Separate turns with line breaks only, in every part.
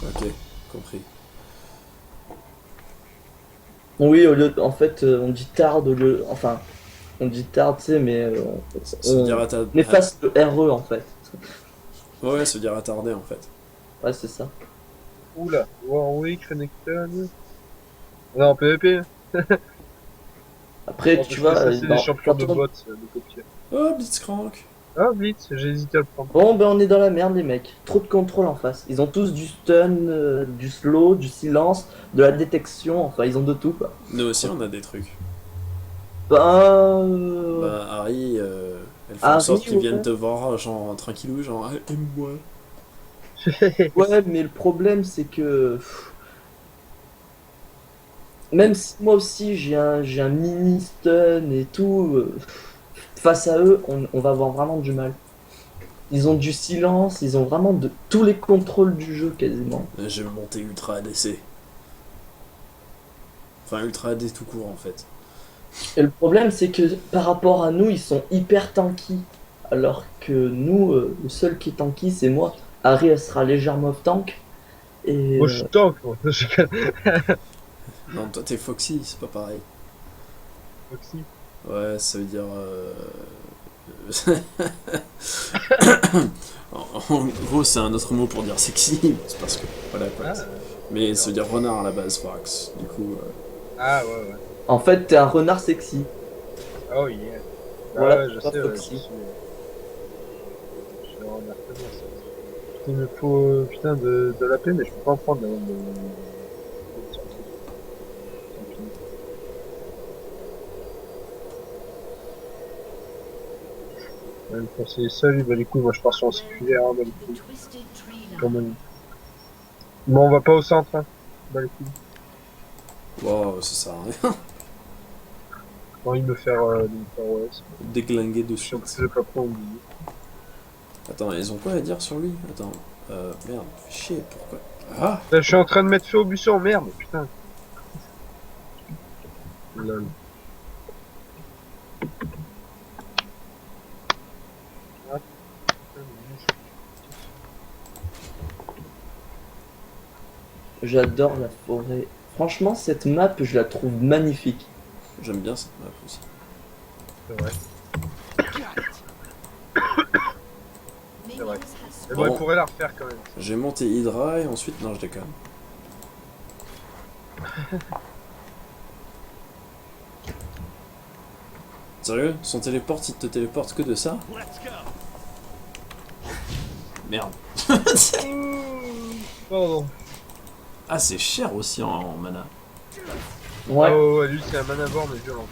Ok, compris.
Oui, au lieu en fait, on dit tard au lieu. Enfin, on dit tard, tu sais, mais
Ça veut dire
on efface le RE en fait.
Ouais, ça veut dire attardé en fait.
Ouais, c'est ça.
Oula, Warwick, Renekton. Non, PVP.
Après,
Oh,
tu
parce que
vois,
ça, c'est des champions de
quand on...
bots, de copier.
Oh, Blitzcrank.
Ah, vite, j'ai hésité à le prendre.
Bon, ben on est dans la merde, les mecs. Trop de contrôle en face. Ils ont tous du stun, du slow, du silence, de la détection. Enfin, ils ont de tout, quoi.
Nous aussi, on a des trucs.
Ben,
Bah, Harry, elles font en sorte
Harry,
qu'ils viennent
ouais.
te voir, genre, tranquillou, genre, ah, aime-moi.
Ouais, mais le problème, c'est que même si moi aussi j'ai un mini stun et tout, face à eux, on va avoir vraiment du mal. Ils ont du silence, ils ont vraiment de tous les contrôles du jeu quasiment.
Je vais monter Ultra ADC. Enfin, Ultra AD tout court en fait.
Et le problème, c'est que par rapport à nous, ils sont hyper tanky. Alors que nous, le seul qui est tanky, c'est moi. Harry, elle sera légèrement off-tank. Et
Moi, je suis tank, moi.
Non, toi t'es Foxy, c'est pas pareil.
Foxy.
Ouais, ça veut dire. En gros, c'est un autre mot pour dire sexy, c'est parce que. Voilà quoi.
Ah,
Mais ça
d'accord.
veut dire renard à la base, Fox. Du coup.
Ah, ouais, ouais.
en fait, t'es un renard sexy.
Oh, yeah. Ah,
Voilà
ouais, je
pourquoi
sais, ouais,
Foxy.
je suis vraiment très bien, ça. Il me faut, putain, de la paix, mais je peux pas en prendre, là, tant pis. Même quand c'est ça, lui, bah, les couilles, moi, je pars sur un circulaire, hein, bah, les couilles. Comme on... Bon, on va pas au centre, hein. Bah, les couilles.
Wow, ça sert à rien.
J'ai envie de me faire, ouais, c'est bon.
Déglinguer de
Je suis en train
suite.
de pas trop oublier.
Attends, ils ont quoi à dire sur lui? Attends. Merde, fais chier, pourquoi? Ah!
Putain, je suis en train de mettre feu au buisson, merde, putain. Lol. Ah, putain,
J'adore la forêt. Franchement, cette map, je la trouve magnifique.
J'aime bien cette map aussi.
c'est vrai, c'est vrai. Mais bon, il
Bon,
pourrait la refaire quand même.
j'ai monté Hydra et ensuite. Non, je déconne. Sérieux? Son téléporte, il te téléporte que de ça? Merde.
Pardon.
Ah, c'est cher aussi en mana.
Ouais.
Ah ouais, ouais, lui c'est un manavore mais violent.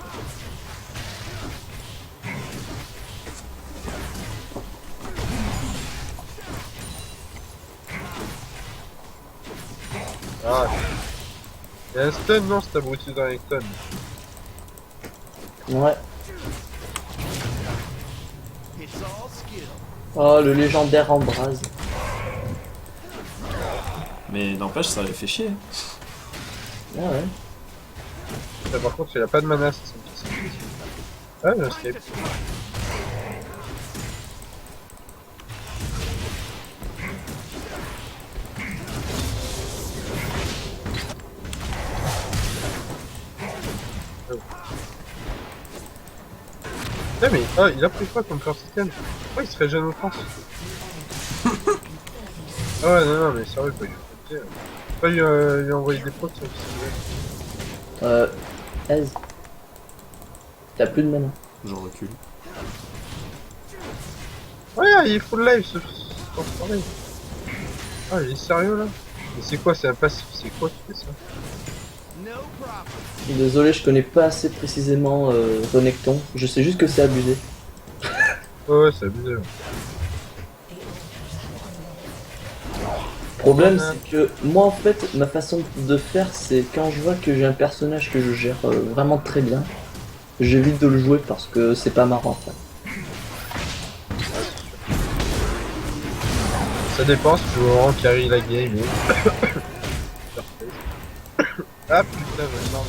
Ah, il y a un stun, non, cet abruti dans les stuns.
Ouais. Oh, le légendaire Embrase.
Mais n'empêche, ça avait fait chier.
Ah ouais.
Ça, par contre, il a pas de mana, ça me casse. Ah, j'ai un escape. Oh. Putain, mais ah, il a pris quoi comme corps système? Pourquoi il se régène en France? Ah ouais, non, non, mais sérieux, quoi, il faut péter. Pas lui envoyer des procs, ça,
Euh, Ez, t'as plus de mana.
J'en recule.
ouais, il est full life, ce transformé. Ah, il est sérieux, là? Mais c'est quoi, c'est un passif, c'est quoi qui fait ça?
Désolé, je connais pas assez précisément Renekton. Je sais juste que c'est abusé.
Ouais, ouais, c'est abusé, là.
Le problème, c'est que moi, en fait, ma façon de faire, c'est quand je vois que j'ai un personnage que je gère vraiment très bien, j'évite de le jouer parce que c'est pas marrant, en fait.
Ça dépend si tu veux vraiment carry la game. Ah putain, j'en ai marre.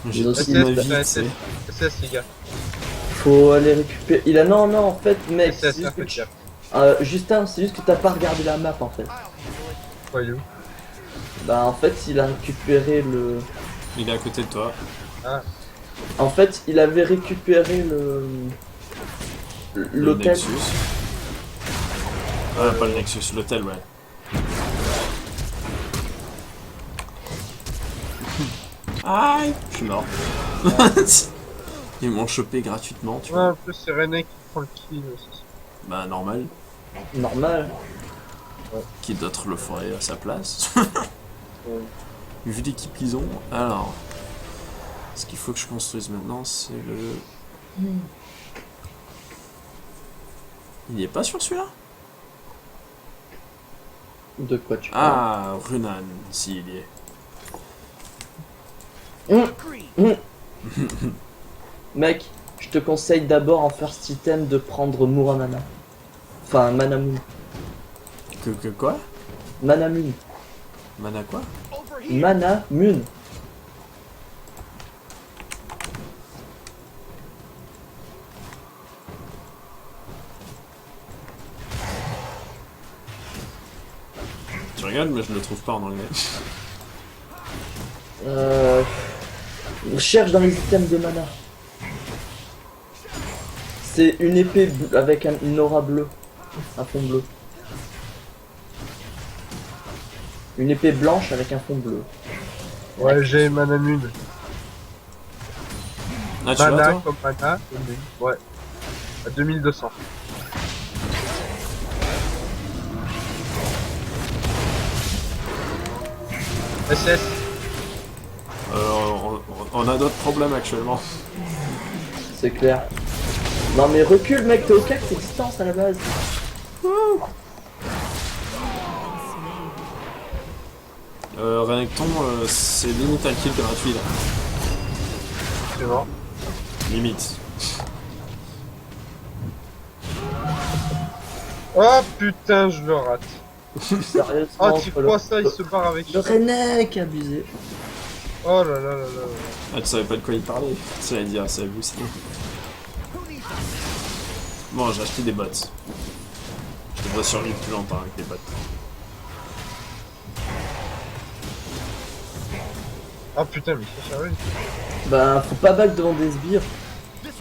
J'ai
Ils ont
toute
aussi
ma
des
vie, tu sais.
SS, les gars.
Faut aller récupérer. Il a. Non, non, en fait, mec.
SS,
c'est juste que
faites
tu-
gaffe.
Justin, c'est juste que t'as pas regardé la map en fait.
Ouais, il est où?
Bah, en fait, il a récupéré le.
Il est à côté de toi.
En fait, il avait récupéré
Le
l'hôtel.
Nexus. Ah, pas le Nexus, l'hôtel, ouais. Aïe, je suis mort. Ils m'ont chopé gratuitement, tu
Ouais,
vois.
en plus, c'est René qui prend le kill.
Bah, normal.
Normal.
Qui d'autre le ferait à sa place?
Ouais.
Vu l'équipe qu'ils ont. Alors. Ce qu'il faut que je construise maintenant, c'est le. Il n'y est pas sur celui-là?
De quoi tu parles?
Ah, Runan, s'il y est.
Mec, je te conseille d'abord en first item de prendre Muramana. Enfin, Manamun.
Que quoi?
Manamun.
Mana quoi?
Manamun.
Tu regardes, mais je le trouve pas en anglais.
Cherche dans les items de mana. C'est une épée avec une aura bleue. Un fond bleu. Une épée blanche avec un fond bleu.
Ouais, j'ai Manamune.
Ah, tu l'as,
Mana
toi?
comme Mana. Ouais. À 2200. SS.
On a d'autres problèmes actuellement.
C'est clair. Non mais recule mec, t'es au cac, t'es distance à la base.
Renekton, c'est limite un kill gratuit là.
C'est mort.
Limite.
Oh putain, je le rate.
Sérieusement.
Oh, tu crois ça, il se barre avec.
Le Renek abusé.
Oh là là là là.
Ah, tu savais pas de quoi il parlait. Tu allais dire, c'est abusé. Bon, j'ai acheté des bots. Je devrais survivre plus longtemps avec les bots.
Oh putain, mais c'est sérieux.
Bah faut pas back devant des sbires.
Ouais,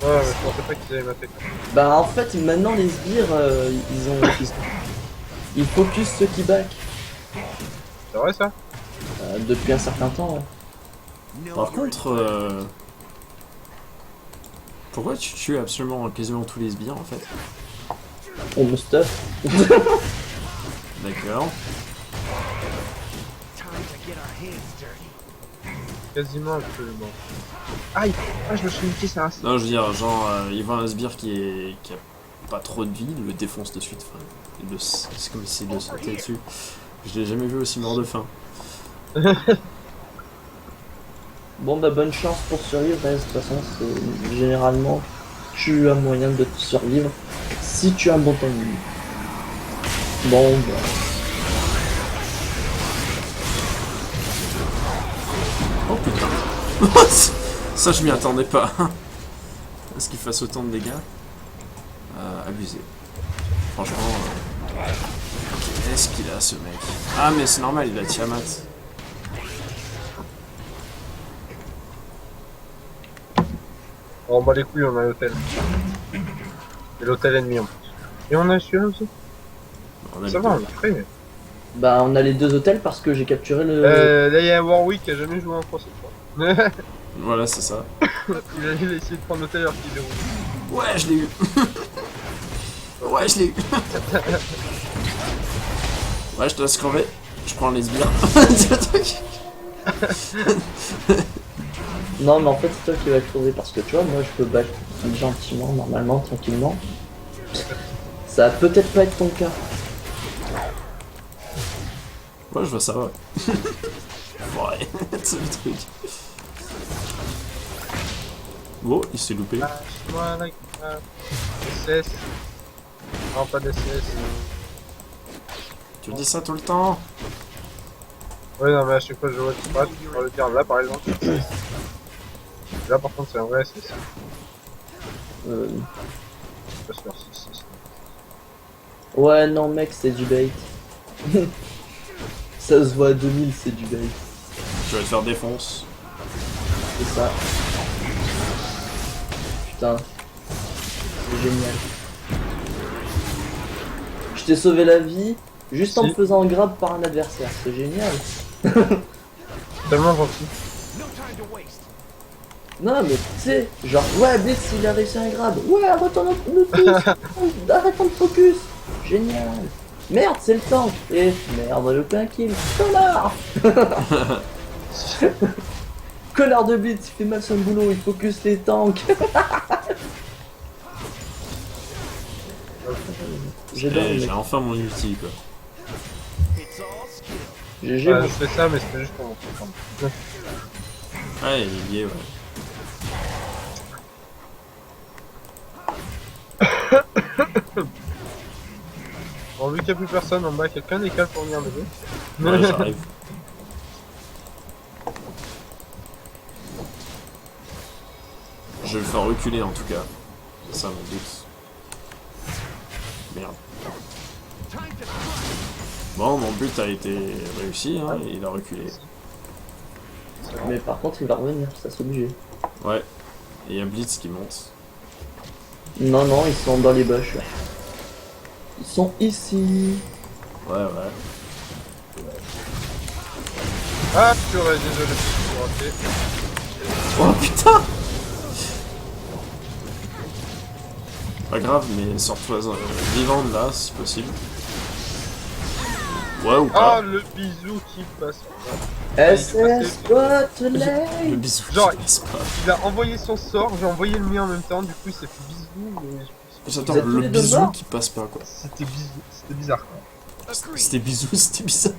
mais je pensais pas qu'ils allaient m'attaquer.
Bah en fait maintenant les sbires ils focus ceux qui back.
C'est vrai ça?
Depuis un certain temps. Ouais.
Par contre, pourquoi tu tues absolument quasiment tous les sbires en fait?
On me stuff.
D'accord.
Quasiment absolument. Aïe! Ah, je me suis niqué sa race.
Non, je veux dire, genre, il voit un sbire qui a pas trop de vie, il le défonce de suite. Enfin, c'est comme s'il le sautait dessus. Je l'ai jamais vu aussi mort de faim.
Bon bah bonne chance pour survivre, hein, de toute façon c'est généralement tu as moyen de survivre si tu as un bon timing. Bon bah.
Oh putain. Ça, je m'y attendais pas. Est-ce qu'il fasse autant de dégâts? Abusé. Franchement, qu'est-ce qu'il a ce mec? Ah, mais c'est normal, il a Tiamat.
On bat les couilles, on a l'hôtel. Et l'hôtel ennemi en plus. Et on a celui-là aussi?
On a
Ça
le
va,
temps.
on l'a fait.
Bah on a les deux hôtels parce que j'ai capturé le.
Là, il y a Warwick qui a jamais joué en pro cette fois.
Voilà, c'est ça.
il a essayé de prendre l'hôtel alors qu'il est rouge.
Ouais, je l'ai eu. Ouais, je l'ai eu. Ouais, je te laisse crever. Je prends les sbires.
Non mais en fait c'est toi qui vas crever parce que tu vois moi je peux back gentiment, normalement, tranquillement. Ça va peut-être pas être ton cas.
Ouais, je vois ça, ouais. Ouais, c'est le truc. Oh, il s'est loupé.
Lâche-moi la grappe. SS. Non, pas d'SS.
Tu dis ça tout le temps?
Ouais, non, mais à chaque fois que je vois tu passes, je vais le dire là par exemple. Là par contre c'est un vrai SSI.
Euh,
Je suis pas sûr si c'est.
Ouais, non, mec, c'est du bait. Ça se voit à 2000, c'est du bait.
Tu vas te faire défonce.
C'est ça. Putain. C'est génial. Je t'ai sauvé la vie juste en
Si.
me faisant grab par un adversaire. C'est génial.
Tellement gentil.
Non, mais tu sais, genre, ouais, Blitz, il a réussi un grab. Ouais, retourne nous tous. Arrêtons de focus. Génial. Merde, c'est le tank. Et merde, le plein kill. Connard. Connard de Blitz, il fait mal son boulot, il focus les tanks. J'adore,
Et
mec.
j'ai enfin mon ulti quoi.
GG,
Ouais,
moi.
je fais ça mais c'était juste pour montrer quand même.
Ouais, il est lié, ouais.
Bon, vu qu'il n'y a plus personne en bas, quelqu'un décale pour venir m'aider.
Ouais, j'arrive. Je vais le faire reculer en tout cas. C'est ça mon but. Merde. Bon, mon but a été réussi, hein, et il a reculé.
Mais par contre, il va revenir, ça c'est obligé.
Ouais. Et il y a Blitz qui monte.
Non, non, ils sont dans les bush. Là. Ils sont ici.
Ouais, ouais.
Ah purée, désolé, je suis raté.
Oh putain! Pas grave, mais sors-toi vivant de là, si possible. Ouais ou
Ah,
pas.
le bisou qui passe.
SS
Le
Spotlight.
bisou qui
Genre,
passe pas.
Il a envoyé son sort, j'ai envoyé le mien en même temps, du coup il s'est fait bisou, mais
J'attends,
Vous êtes tous
le
les deux
bisou
morts
qui passe pas quoi.
c'était bizarre quoi.
C'était bisou, c'était bizarre.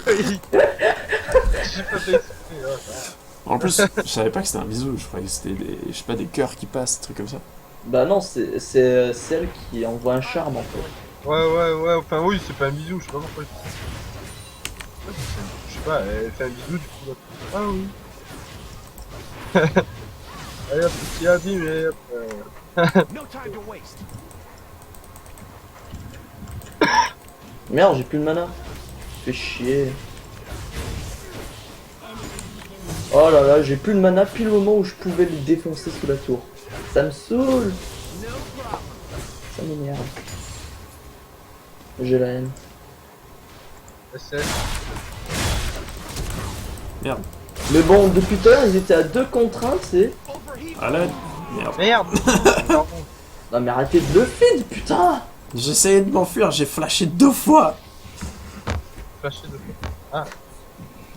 J'ai pas fait exprès, ouais.
En plus, je savais pas que c'était un bisou, je croyais que c'était des, je sais pas, des cœurs qui passent, des trucs comme ça.
Bah non, c'est celle qui envoie un charme en fait.
Ouais, enfin oui, c'est pas un bisou, je sais pas pourquoi. Je sais pas, elle fait un bisou, du coup, l'autre. Ah oui. Allez hop, petit abîme et hop.
Merde, j'ai plus de mana. Fais chier. Oh là là, j'ai plus de mana pile au moment où je pouvais le défoncer sous la tour. Ça me saoule. Ça m'énerve. J'ai la haine.
SS.
Merde.
Mais bon, depuis tout à l'heure, ils étaient à 2 contre 1, c'est...
À l'aide. Merde.
Merde. Pardon.
Non mais arrêtez de le feed, putain.
J'essayais de m'enfuir, j'ai flashé 2 fois.
Flashé de fois.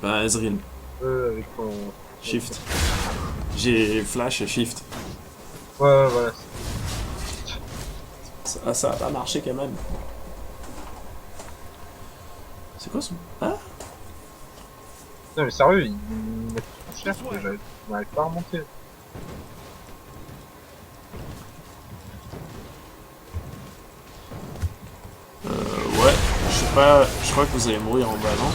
Bah, Ezreal.
Avec ton...
Shift. J'ai flash et shift.
Ouais, voilà.
Ça a pas marché quand même. C'est quoi son... Ah?
Non mais sérieux, il met trop cher, que je n'arrive pas à remonter.
Ouais, je sais pas, je crois que vous allez mourir en bas, non?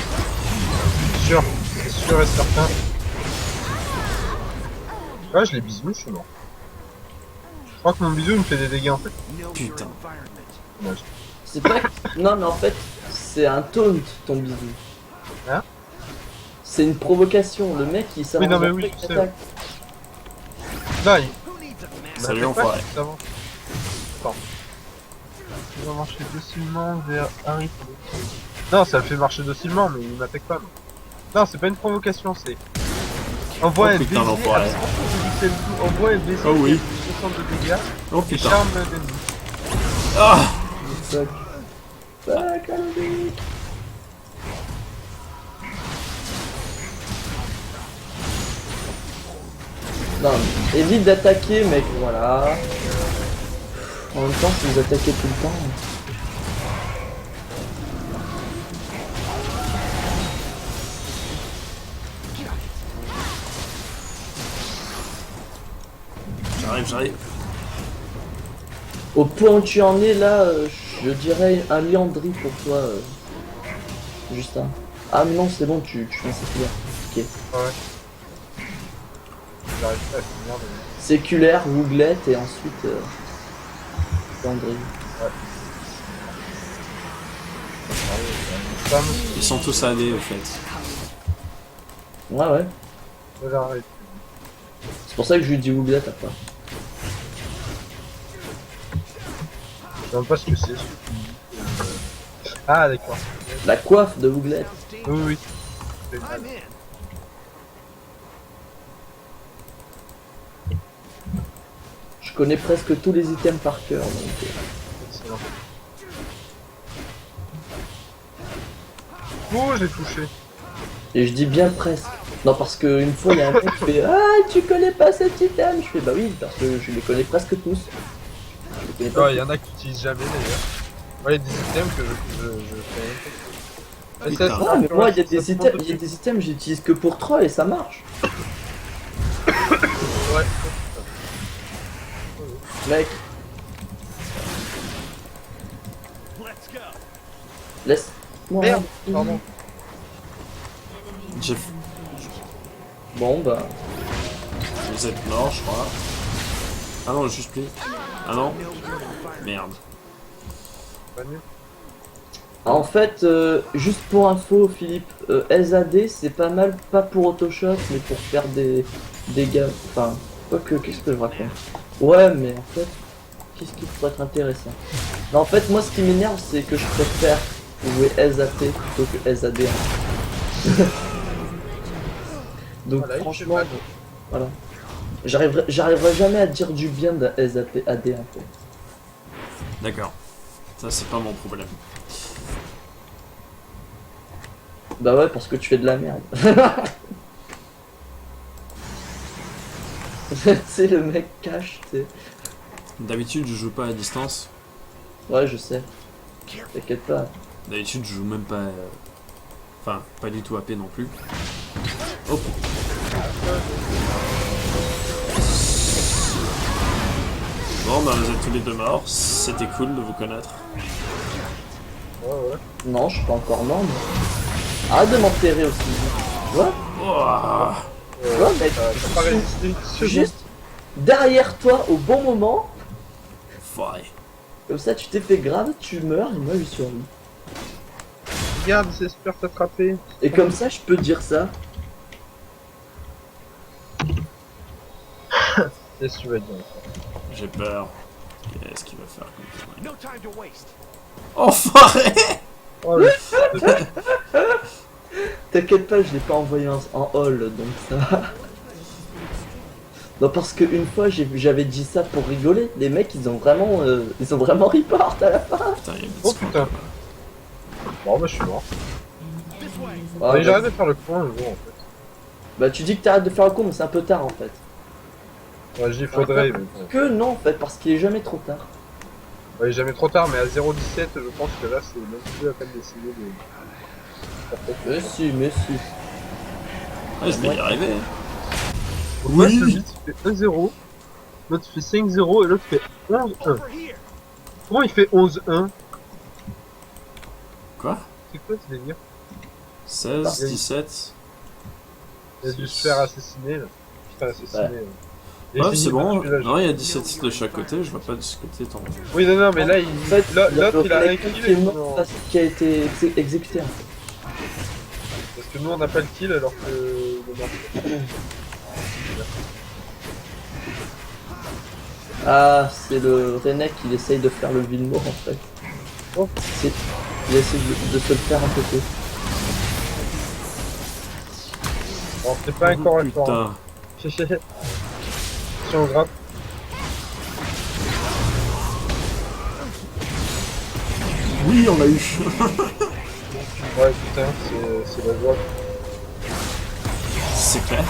C'est sûr et certain. Ouais, je l'ai bisou, je suis mort. Je crois que mon bisou il me fait des dégâts en fait.
Putain.
Dommage.
C'est pas... Non mais en fait, c'est un taunt, ton bisou.
Hein?
C'est une provocation, le mec il s'avance
Oui, non, mais
après,
oui,
il
je sais.
attaque.
Non, il...
Salut,
Bah,
enfoiré.
fais pas, avant. Attends. Il va marcher docilement vers Harry. Non, ça le fait marcher docilement, mais il m'attaque pas. Non, c'est pas une provocation, c'est... Envoie
Oh,
un
putain,
baiser,
l'enfoiré.
envoie un baiser
Oh oui.
qui fait 60 de dégâts,
Oh
et
putain.
charme l'ennemi.
Ah!
Fuck. Fuck, Alvic. Non, mais évite d'attaquer, mec, voilà. En même temps, si vous attaquez tout le temps...
J'arrive.
Au point où tu en es, là, je dirais un liandry pour toi, Justin. Ah mais non, c'est bon, tu fais un séculaire. Ok.
Ouais. j'arrive pas à finir de...
Séculaire, Wooglette et ensuite Landry.
Femme,
Ils sont tous AD au fait.
Ouais, ouais.
j'arrête.
C'est pour ça que je lui dis Wooglette après.
Je sais même pas ce que c'est. Ah d'accord.
La coiffe de Wooglette.
Oui, oui.
Je connais presque tous les items par cœur. Donc,
Excellent. Oh, j'ai touché.
Et je dis bien presque. Non, parce qu'une fois, il y a un mec qui fait Ah, tu connais pas cet item? Je fais Bah oui, parce que je les connais presque tous. Je les connais pas
Ouais, il y en a qui utilisent jamais d'ailleurs. Ouais, il y a des items que je fais. Mais
Putain.
tous. Ah, mais moi, il y a des items que j'utilise que pour troll et ça marche.
Ouais.
Mec, laisse.
Merde, pardon.
J'ai...
Bon, bah.
Vous êtes mort, je crois. Ah non, juste plus. Ah non. Merde.
Pas mieux.
En fait, juste pour info, Philippe, SAD c'est pas mal, pas pour Autoshot, mais pour faire des dégâts. Enfin, quoique, qu'est-ce que je raconte? Ouais, mais en fait, qu'est-ce qui pourrait être intéressant? Non, en fait, moi, ce qui m'énerve, c'est que je préfère jouer SAT plutôt que SAD. Donc,
Voilà, il
franchement,
fait mal.
voilà. J'arriverai jamais à dire du bien d'un SAT AD, en fait.
D'accord. Ça, c'est pas mon problème.
Bah ouais, parce que tu fais de la merde. C'est le mec cash, tu sais.
D'habitude, je joue pas à distance.
Ouais, je sais. T'inquiète pas.
D'habitude, je joue même pas... Enfin, pas du tout AP non plus. Hop. Bon, bah vous êtes tous les deux morts. C'était cool de vous connaître.
Ouais, ouais.
Non, je suis pas encore mort, mais... Arrête de m'enterrer aussi. Ouais,
Ouah.
ouais, mec.
T'as pas résisté une seconde.
Juste derrière toi au bon moment.
Foiré.
Comme ça, tu t'es fait grave, tu meurs et moi je survis.
Regarde, il espère t'attraper.
Et comme ça, je peux dire ça.
Qu'est-ce que tu vas dire?
J'ai peur. Qu'est-ce qu'il va faire comme ça?
No time to waste.
Enfoiré.
Oh, le...
T'inquiète pas, je l'ai pas envoyé en hall, donc ça va. Non, parce qu'une fois, j'avais dit ça pour rigoler. Les mecs, ils ont vraiment report à la fin.
Putain, il y a une
Oh,
scroll,
putain.
là-bas.
Bon, bah, je suis mort.
This way.
Ah,
Mais
bah,
j'arrête de faire le con, le jour, en fait.
bah, tu dis que t'arrêtes de faire le con, mais c'est un peu tard en fait.
Ouais, j'y faudrait, mais bon.
Que non, en fait, parce qu'il est jamais trop tard.
Ouais, jamais trop tard, mais à 0,17, je pense que là, c'est même plus la peine d'essayer de...
Mais si, mais si.
Ouais, je vais y arriver.
Donc, moi,
Oui.
ce bit, il fait 1-0, l'autre fait 5-0 et l'autre fait 11-1.
Over here.
Comment il fait 11-1?
Quoi?
C'est quoi ce délire?
16, 17.
Il a dû se faire assassiner, là. Putain, assassiner.
Ouais.
Et
Ouais,
fini
c'est bon.
depuis là,
Non, il y a 17 de chaque côté. Je vois pas de ce côté ton.
Oui, non, non, mais là, il...
En fait,
l'autre, il a un
le
kill.
qui est mort,
non.
qui a été exécuté en fait.
Parce que nous, on n'a pas le kill alors que le mort.
Ah, c'est le Renek qui essaye de faire le Villemot en fait.
Oh.
Il essaye de se le faire un peu peu.
Bon, c'est pas encore
Oh,
un fort.
putain.
Si on gratte.
Oui, on l'a eu.
Ouais, putain, c'est la joie.
C'est clair.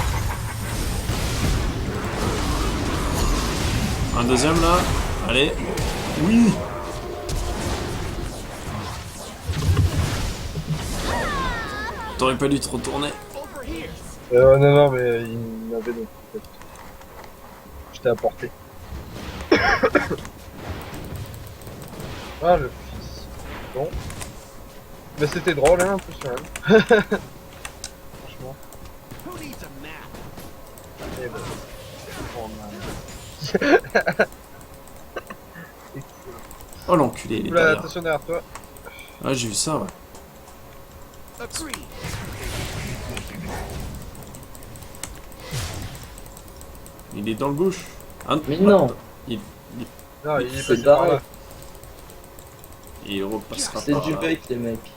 Un deuxième là. Allez. Oui. T'aurais pas dû te retourner.
Over here.
Non, non, mais il m'avait donc. Je t'ai apporté. Ah, le fils. Bon. Mais c'était drôle, hein, en plus, quand même. Franchement.
Who needs a map?
Et bon. pour moi.
Oh l'enculé, il est
Oula,
derrière.
attention derrière toi.
Ah, j'ai vu ça, ouais.
Agreed.
Il est dans le gauche. Ah,
Mais non.
Non, il est
C'est
passé par
barré.
là.
Il repassera
C'est
par
du
là.
bait, les mecs.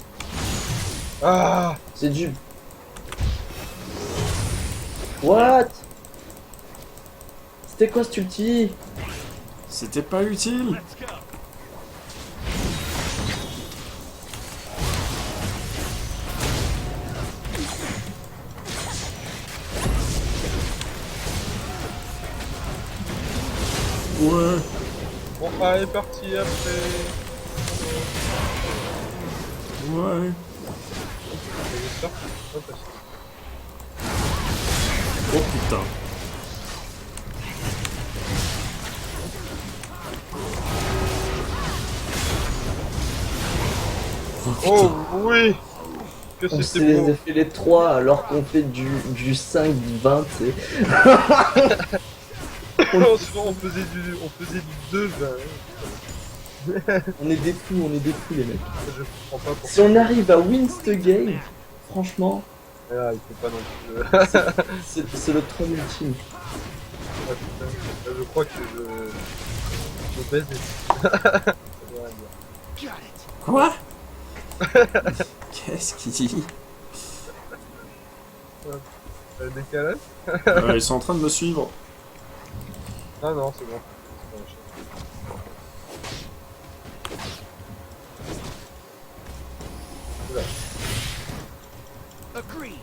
Ah,
C'est du... What? C'était quoi cet ulti?
C'était pas utile.
Let's go.
Ouais.
bon, ah, elle est partie après.
Ouais.
J'espère que c'est pas passé.
Oh putain.
Oh oui. Que
On
c'était beau.
s'est fait les 3 alors qu'on fait du 5-20, tu sais.
Sinon on faisait du 2, ben,
On est des fous, les mecs.
je comprends pas
Si
pourquoi.
on arrive à win ce game, franchement,
Ah, il faut pas non plus.
c'est le trône ultime.
Ah, putain. Là, je crois que je baise et... Ça veut rien dire.
Got it.
Quoi? Qu'est-ce qu'il dit?
Décalage?
Ils sont en train de me suivre.
Ah non, c'est bon. Oula.
Agreed.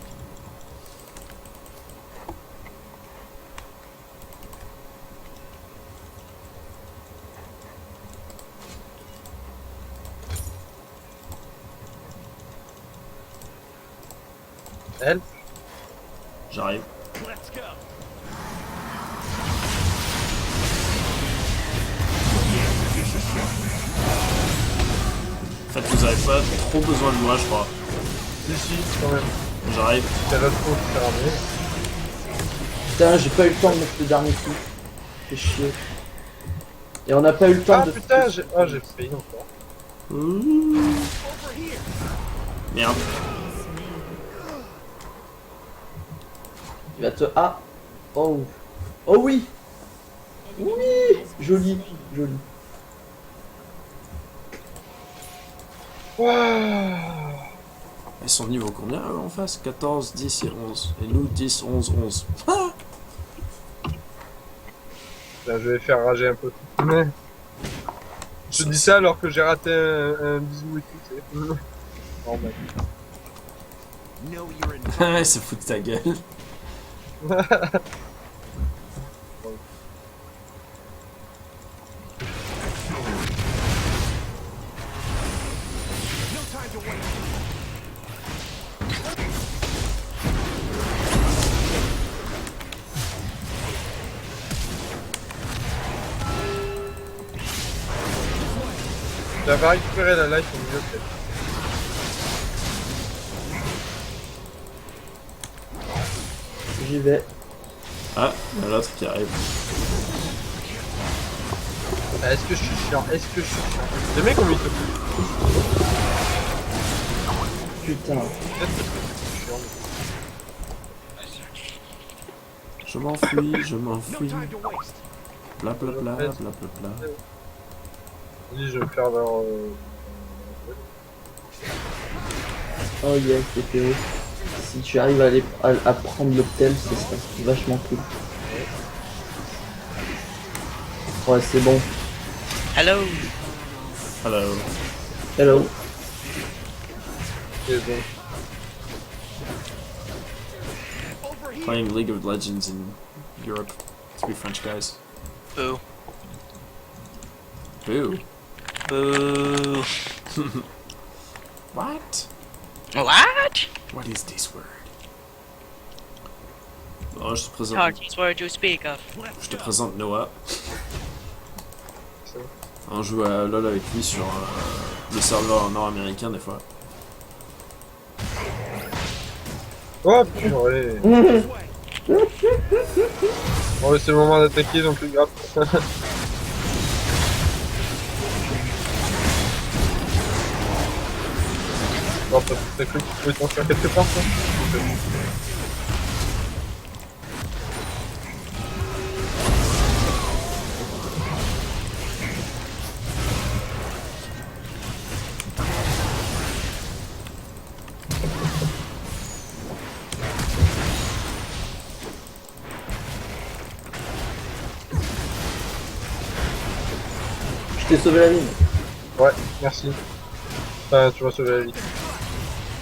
Elle?
J'arrive.
Let's go.
En fait, vous avez pas trop besoin de moi, je crois.
Si, quand même.
J'arrive.
C'est Retro qui s'est ramené.
Putain, j'ai pas eu le temps de mettre le dernier coup. Fait chier. Et on n'a pas eu le temps
Ah
de...
putain, j'ai failli encore.
Ouh.
Over here.
Merde.
Il va te... Ah. Oh. Oh oui. Oui. Joli, joli.
Waouh.
Ils sont de niveau combien eux, en face? 14, 10 et 11. Et nous 10, 11, 11. Ah,
Là, je vais faire rager un peu. Mais... Je dis ça alors que j'ai raté un bisou et tout, tu sais. Normal.
Know you're in.
Ouais, se fout de ta gueule.
No time to waste.
J'avais récupéré la life au milieu peut-être.
J'y vais.
Ah, il y a l'autre qui arrive.
Ah, est-ce que je suis chiant? Est-ce que je suis chiant? Les mecs ont mis tout.
Putain.
Peut-être parce que je suis chiant.
Je m'enfuis, je
No
m'enfuis.
time to waste.
Bla bla bla bla bla bla.
Vas-y, je vais me faire leur...
Oh yes, TPO. Si tu arrives à, à prendre l'hôtel, ce serait vachement cool. Ouais, c'est bon.
Hello.
Hello.
Hello.
C'est bon.
Over here.
Playing League of Legends in Europe. 3 French guys.
Boo.
Boo.
Boo.
What?
What?
What is this word? Oh, je te présente,
Talkies word you speak of.
je te présente Noah.
C'est bon.
On joue à LoL avec lui sur le serveur nord-américain des fois.
Oh purée.
This way.
Bon, c'est le moment d'attaquer, donc le grappe. Bon, t'as cru que tu pouvais t'en faire quelque part, toi?
Je t'ai sauvé la vie.
Ouais, merci. Enfin, tu m'as sauvé la vie.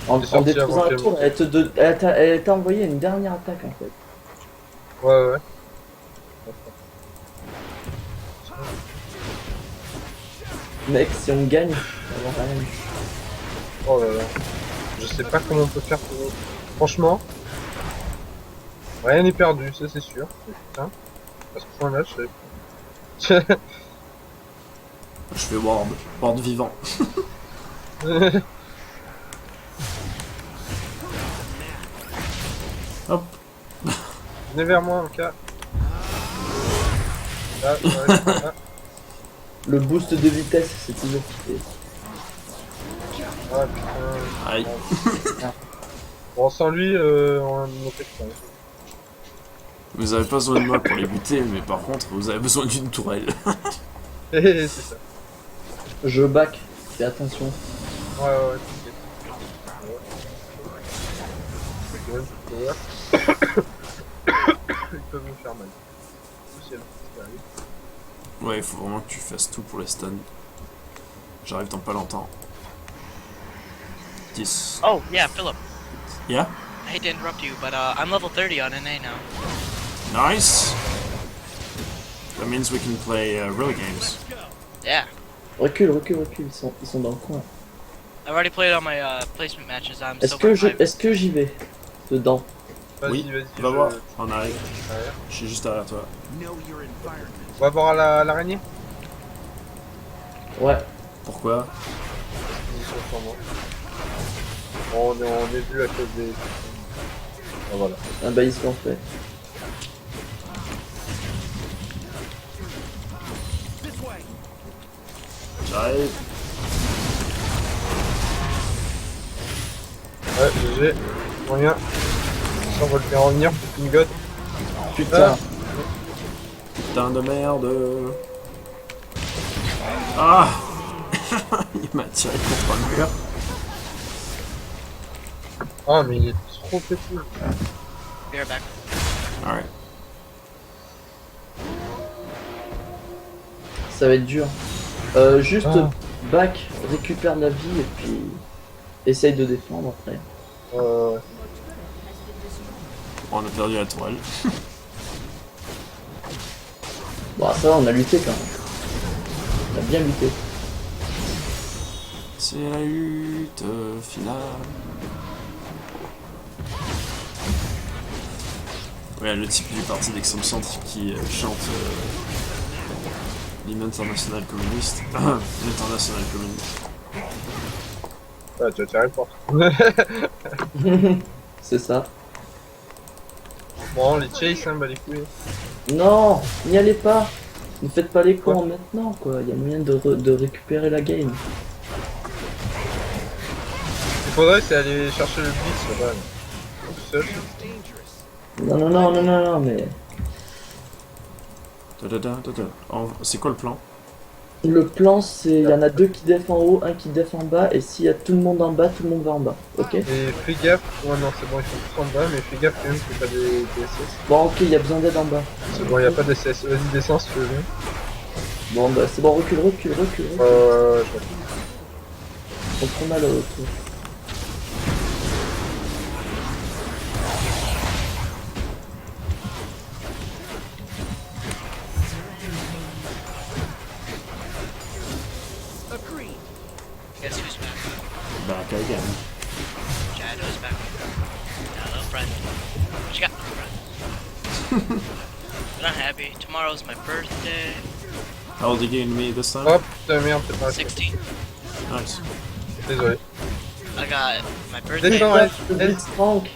En
T'es sorti
détruisant
avant
la
qu'elle
tour, elle t'a envoyé une dernière attaque en fait.
Ouais, ouais.
Mec, si on gagne, on va rien.
Oh là là. Je sais pas comment on peut faire pour... Franchement, rien n'est perdu, ça c'est sûr. Putain, à ce point-là, je sais.
Je fais ward vivant. Hop.
Venez vers moi en cas. Là, là.
Le boost de vitesse, c'est toujours kiffé.
Ah putain.
Aïe.
Bon, sans lui, on a fait que ça.
Vous avez pas besoin de moi pour les buter, mais par contre, vous avez besoin d'une tourelle.
C'est ça.
Je back, fais attention.
Ouais, ouais, t'inquiète. Ils peuvent me faire mal. Social, ça arrive.
Ouais, il faut vraiment que tu fasses tout pour les stuns. J'arrive dans pas longtemps. 10.
Oh, yeah, Philip.
Yeah?
I hate to interrupt you, but I'm level 30 on NA now.
Nice! That means we can play real games.
Yeah.
Recule, ils sont dans le coin.
I've already played all my placement matches. I'm
Est-ce que j'y vais dedans?
Vas-y,
Oui,
vas-y.
va
je-
voir, on arrive.
Ouais.
Je suis juste derrière toi.
Know your environment.
On va voir l'araignée.
Ouais.
Pourquoi?
Ils sont sur moi. Bon, on est vu à cause des... Ah, voilà.
Ah bah ils se l'ont fait.
This way.
J'arrive.
Ouais, GG. Rien. Ça, on va le faire revenir, c'est une god.
Putain.
Putain de merde. Ah! Il m'a tiré contre un mur.
Ah, mais il est trop petit.
Be right back.
Alright.
Ça va être dur. Juste
Ah.
back, récupère la vie et puis essaye de défendre après.
On a perdu la tourelle.
Bon ça va, on a lutté quand même. On a bien lutté.
C'est la lutte finale. Ouais, le type du parti d'Extrême Centre qui chante l'hymne international communiste. L'international communiste.
Ah, tu vas tirer fort.
C'est ça.
Bon, les chase, hein, bah les couilles.
Non, n'y allez pas. Ne faites pas les cons maintenant quoi. Il y a moyen de récupérer la game.
Il faudrait, c'est aller chercher le blitz, là-bas. Tout seul.
Non, mais
C'est quoi le plan?
le plan c'est, il y en a deux qui def en haut, un qui def en bas, et s'il y a tout le monde en bas, tout le monde va en bas. Ok.
Et fais gaffe. Ouais, non, c'est bon, ils sont tous en bas, mais fais gaffe quand même qu'il n'y ait pas des SS.
Bon ok, il y a besoin d'aide en bas.
C'est bon, il n'y a pas d'SS. Vas-y, descends si tu veux bien.
Bon bah c'est bon, recule.
Je
On prend mal au retour.
Agreed.
Guess who's back?
Back again.
Shadow's back. Hello, friend. What you got, friend? But I'm happy. Tomorrow's my birthday.
How old are you getting me this time?
Hop, putain, merde, c'est pas
16.
Nice.
Désolé.
I got my birthday.
Descends, ouais.
Le Blitzcrank.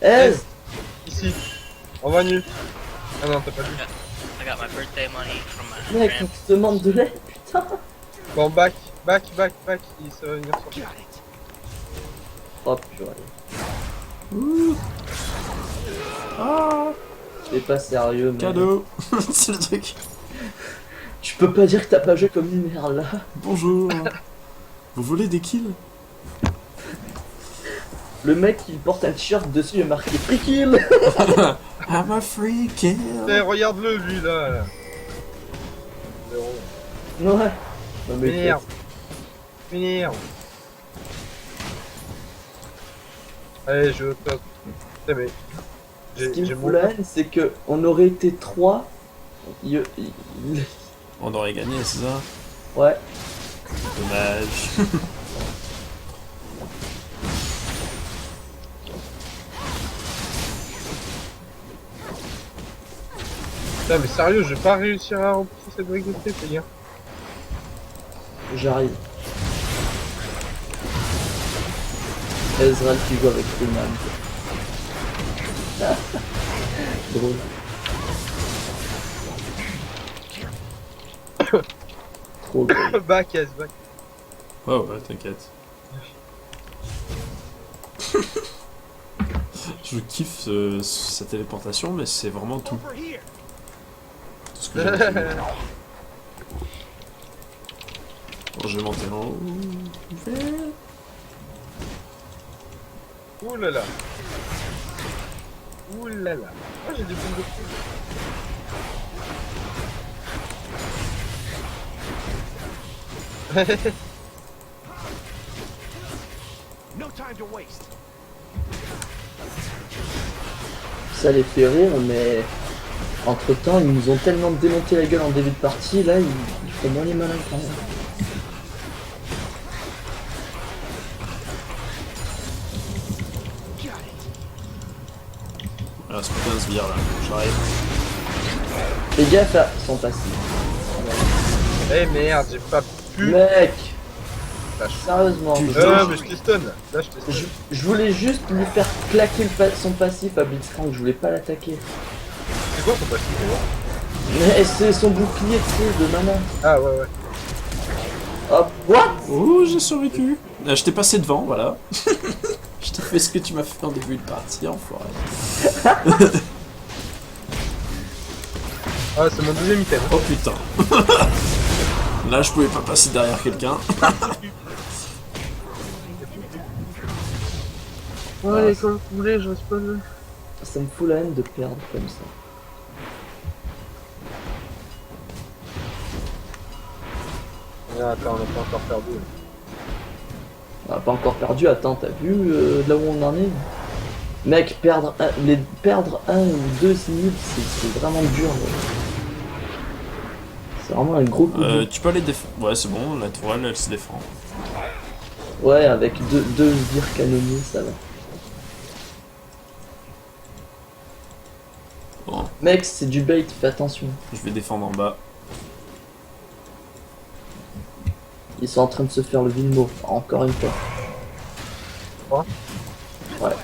Ez.
Ici. On va nu. Ah non, t'as pas vu.
I got my birthday money from my
Mec, on
grand.
te demande de l'aide, putain.
Bon, back, il ça va venir sur.
Got it.
Oh purée.
Ouh. Ah,
C'est pas sérieux, mec.
cadeau. C'est le truc.
Tu peux pas dire que t'as pas joué comme une merde là.
Bonjour. Vous voulez des kills?
Le mec il porte un t-shirt dessus, il est marqué free kill.
I'm a free kill.
Eh, regarde-le, lui, là. Zéro.
Ouais. Non mais
Merde. Merde. Allez, je top. Putain, mais.
ce qui
J'ai
me fout la haine, c'est que on aurait été 3.
On aurait gagné, c'est ça?
Ouais.
Dommage.
Putain, mais sérieux, je vais pas réussir à repousser cette brique de flip, les gars.
J'arrive. Ezreal qui joue avec Freeman. Drôle. Trop drôle.
Back, S, back.
Ouais, ouais, t'inquiète. Je kiffe sa téléportation, mais c'est vraiment tout.
Over here.
Tout ce que j'ai retenu. Bon, je vais monter en haut.
Ouh là là. Ouh là là. Oh, j'ai des boules de fou.
No time to waste.
Ça les fait rire, mais entre temps, ils nous ont tellement démonté la gueule en début de partie, là, ils font moins les malins quand même.
Got it.
Ah, ce putain de sbire là, j'arrive.
Fais gaffe à son passif.
Eh merde, j'ai pas pu.
Mec,
Lâche.
sérieusement,
Mais je t'ai stun. Là, je t'ai stun.
je voulais juste lui faire claquer son passif à Blitzcrank, je voulais pas l'attaquer.
C'est quoi ton passif d'ailleurs?
Mais c'est son bouclier, tu sais, de mana.
Ah ouais, ouais.
Hop, what?
Oh, j'ai survécu. Je t'ai passé devant, voilà. Je t'ai fait ce que tu m'as fait en début de partie, enfoiré.
Ah, c'est mon deuxième item.
Oh putain. Là, je pouvais pas passer derrière quelqu'un.
Ouais, comme vous voulez, je respawn.
Ça me fout la haine de perdre comme ça.
Ah, attends, on n'a pas encore perdu.
On a pas encore perdu, attends, t'as vu là où on en est? Mec, perdre un ou deux nuls, c'est vraiment dur. C'est vraiment un gros coup dur.
Tu peux aller défendre. Ouais, c'est bon, la tourelle, elle se défend.
Ouais, avec deux sbires canonniers, ça va.
Bon,
Mec, c'est du bait, fais attention.
je vais défendre en bas.
Ils sont en train de se faire le Vilmo, encore une fois.
Quoi?
Ouais.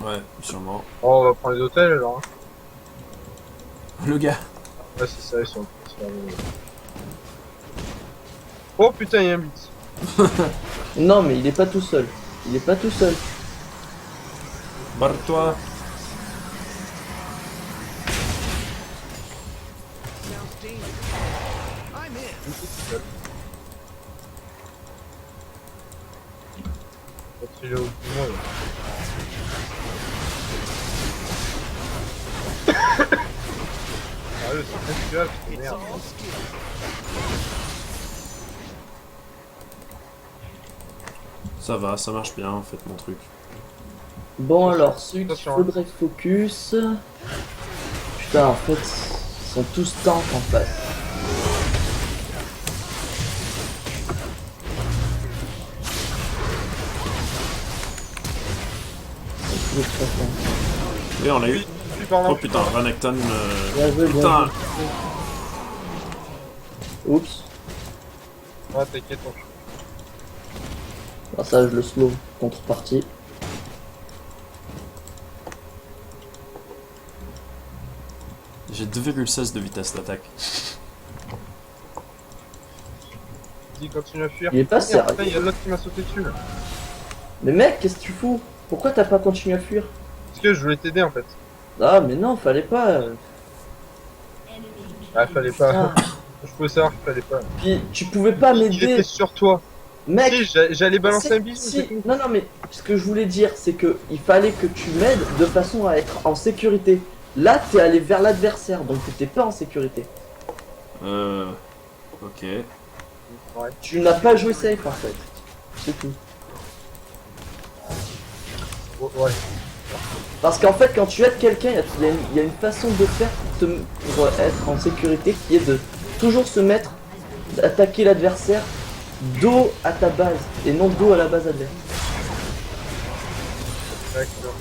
Ouais, sûrement.
Oh, on va prendre les hôtels alors. Hein.
Le gars.
Ouais, c'est ça, ils sont en train de se faire le- Oh putain, il y a un blitz.
Non, mais il est pas tout seul. Il est pas tout seul.
Barre-toi.
Sounds dangerous. I'm in.
Quand il est au bout du monde. Ah, c'est festival, c'est
It's
merde.
all skill.
Ça va, ça marche bien en fait mon truc.
Bon alors, celui qu'il
Attention.
faudrait focus... Putain, en fait, ils sont tous tanks en face. Ils sont tous les trois tanks.
Et on l'a eu.
Puis par là,
Oh putain, Renekton.
Bien joué, bien
Putain.
joué. Oups.
Ah, t'inquiète, on
Ah, ça, je le slow. Contrepartie.
J'ai 2,16 de vitesse d'attaque.
Dis, continue à fuir.
Il est pas
Merde,
sérieux.
putain, il y a l'autre qui m'a sauté dessus là.
Mais mec, qu'est-ce que tu fous? Pourquoi t'as pas continué à fuir?
Parce que je voulais t'aider en fait.
Ah, mais non, fallait pas.
Ah, fallait pas.
Ah.
Je pouvais savoir qu'il fallait pas.
Puis tu pouvais pas
Il était
m'aider.
sur toi.
Mec,
Si, j'allais balancer un bisou,
si-
c'est tout.
non, non, mais ce que je voulais dire, c'est que il fallait que tu m'aides de façon à être en sécurité. Là, t'es allé vers l'adversaire, donc t'étais pas en sécurité.
Ok.
Ouais.
Tu n'as pas joué safe en fait. C'est tout.
Ouais.
Parce qu'en fait, quand tu aides quelqu'un, il y a une façon de faire pour être en sécurité qui est de toujours se mettre, d'attaquer l'adversaire dos à ta base et non dos à la base adverse.
D'accord.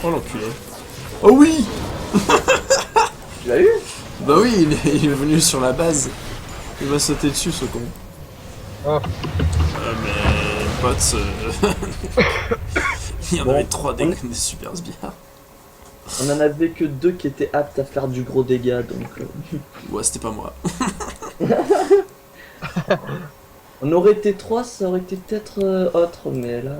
Oh l'enculé. Oh oui!
Tu l'as eu?
Bah oui, il est venu sur la base. Il m'a sauté dessus ce con.
Oh.
Mais potes, il y en
Bon,
avait 3
on
des super sbires.
On en avait que 2 qui étaient aptes à faire du gros dégât, donc...
Ouais, c'était pas moi.
On aurait été 3, ça aurait été peut-être autre, mais là...